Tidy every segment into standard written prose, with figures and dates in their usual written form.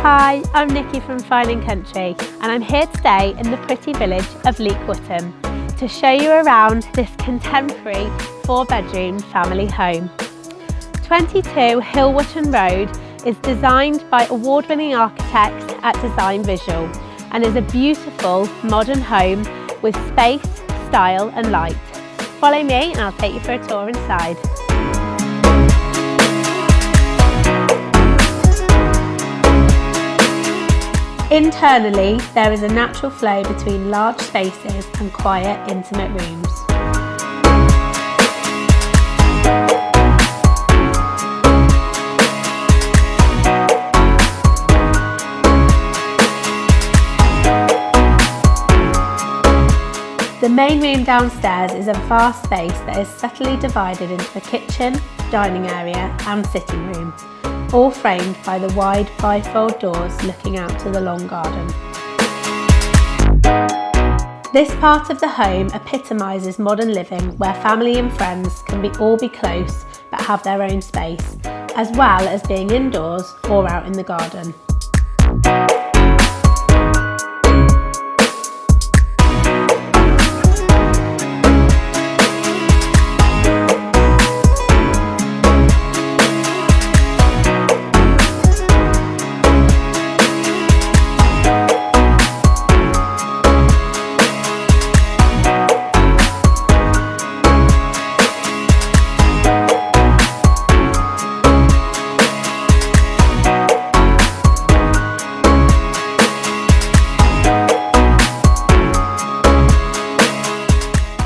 Hi, I'm Nicky from Fine & Country and I'm here today in the pretty village of Leek Wootton to show you around this contemporary 4-bedroom family home. 22 Hill Wootton Road is designed by award-winning architects at Design Visual and is a beautiful modern home with space, style and light. Follow me and I'll take you for a tour inside. Internally, there is a natural flow between large spaces and quiet, intimate rooms. The main room downstairs is a vast space that is subtly divided into the kitchen, dining area and sitting room, all framed by the wide bifold doors looking out to the long garden. This part of the home epitomises modern living where family and friends can all be close but have their own space, as well as being indoors or out in the garden.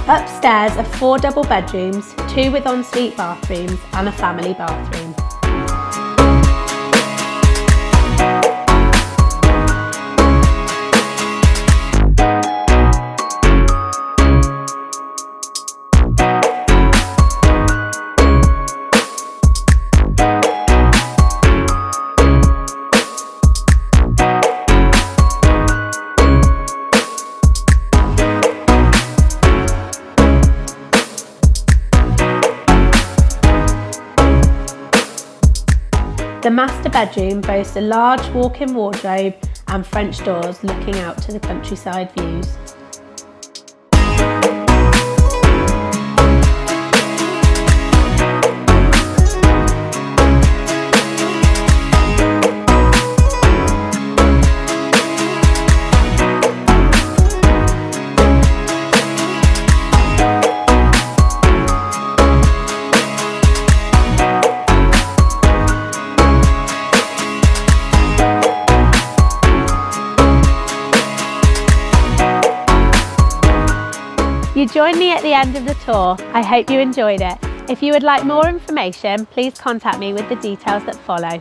Upstairs are 4 double bedrooms, 2 with ensuite bathrooms and a family bathroom. The master bedroom boasts a large walk-in wardrobe and French doors looking out to the countryside views. You joined me at the end of the tour. I hope you enjoyed it. If you would like more information, please contact me with the details that follow.